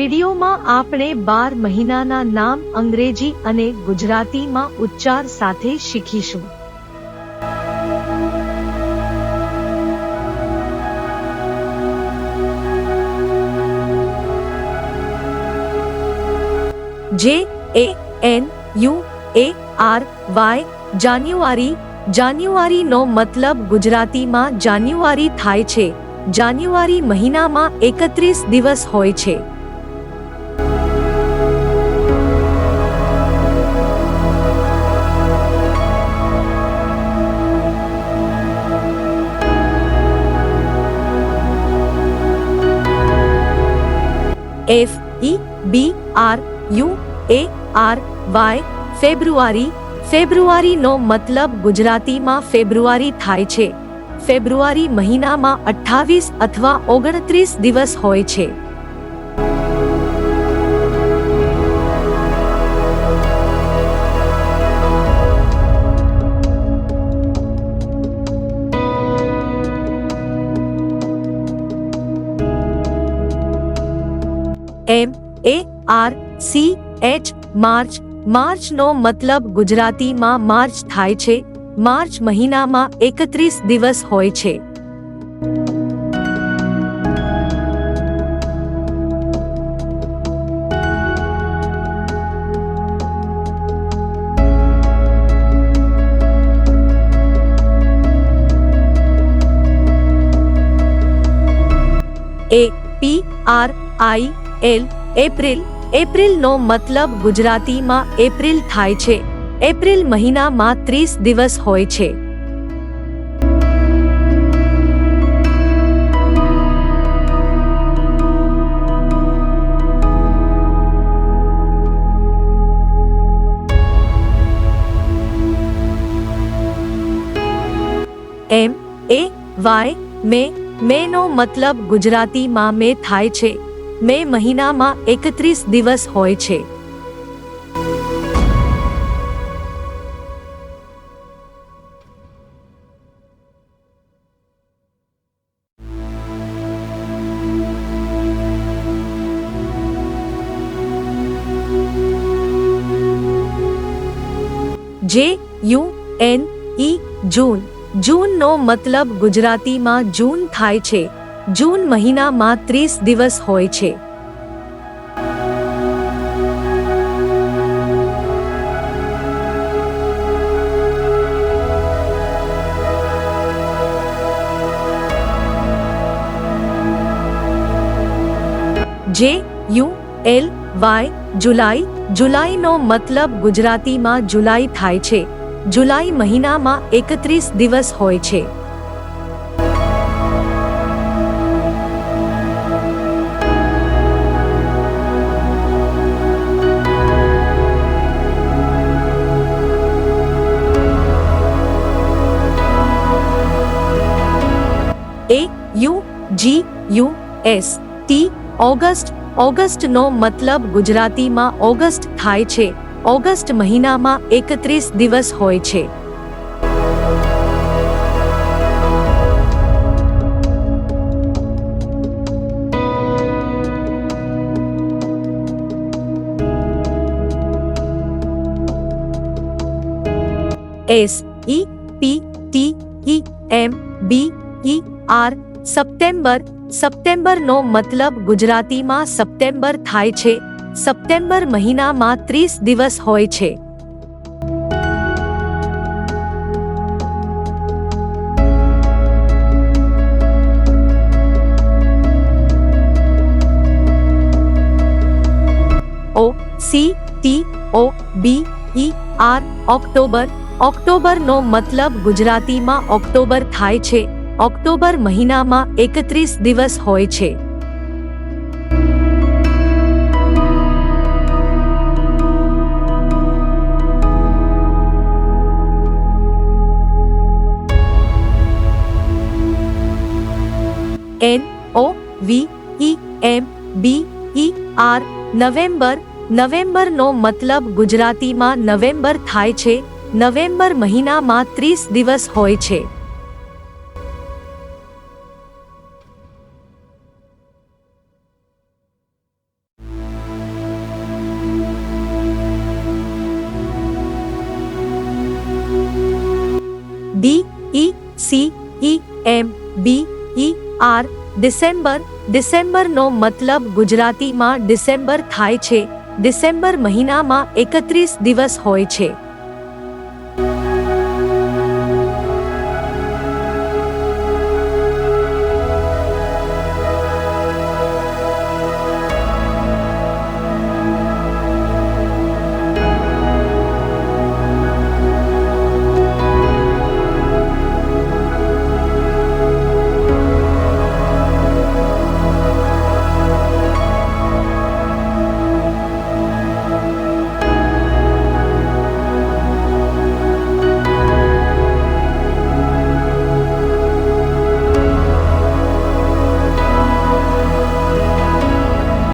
વિડિયોમાં આપણે 12 મહિનાના નામ અંગ્રેજી અને ગુજરાતીમાં ઉચ્ચાર સાથે શીખીશું। JANUARY જાન્યુઆરી। જાન્યુઆરીનો મતલબ ગુજરાતીમાં જાન્યુઆરી થાય છે। જાન્યુઆરી મહિનામાં 31 દિવસ હોય છે। FEBRUARY ફેબ્રુઆરી। ફેબ્રુઆરીનો મતલબ ગુજરાતીમાં ફેબ્રુઆરી થાય છે। ફેબ્રુઆરી મહિનામાં 28 અથવા 29 દિવસ હોય છે। MARCH March. માર્ચનો મતલબ ગુજરાતીમાં માર્ચ થાય છે। માર્ચ મહિનામાં 31 દિવસ હોય છે। APRIL April. એપ્રિલનો મતલબ ગુજરાતીમાં એપ્રિલ થાય છે। એપ્રિલ મહિનામાં 30 દિવસ હોય છે। MEY મેનો મતલબ ગુજરાતીમાં મે થાય છે। મે મહિનામાં 31 દિવસ હોય છે। JUNE જૂન। જૂનનો મતલબ ગુજરાતીમાં જૂન થાય છે। જૂન મહિનામાં 30 દિવસ હોય છે। JULY જુલાઈ। જુલાઈનો મતલબ ગુજરાતીમાં જુલાઈ થાય છે। જુલાઈ મહિનામાં 31 દિવસ હોય છે। AUGUST August. ઓગસ્ટનો મતલબ ગુજરાતીમાં ઓગસ્ટ થાય છે। ઓગસ્ટ મહિનામાં 31 દિવસ હોય છે। SEPTEMBER September. સપ્ટેમ્બરનો મતલબ ગુજરાતીમાં સપ્ટેમ્બર થાય છે। સપ્ટેમ્બર મહિનામાં 30 દિવસ હોય છે। OCTOBER October. ઓક્ટોબરનો મતલબ ગુજરાતીમાં ઓક્ટોબર થાય છે। ઓક્ટોબર મહિનામાં 31 દિવસ હોય છે। NOVEMBER November. નવેમ્બરનો મતલબ ગુજરાતીમાં નવેમ્બર થાય છે। નવેમ્બર મહિનામાં 30 દિવસ હોય છે। ડી ઈ સી ઈ એમ બી ઈ આર ડિસેમ્બર. ડિસેમ્બરનો મતલબ ગુજરાતીમાં ડિસેમ્બર થાય છે. ડિસેમ્બર મહિનામાં 31 દિવસ હોય છે.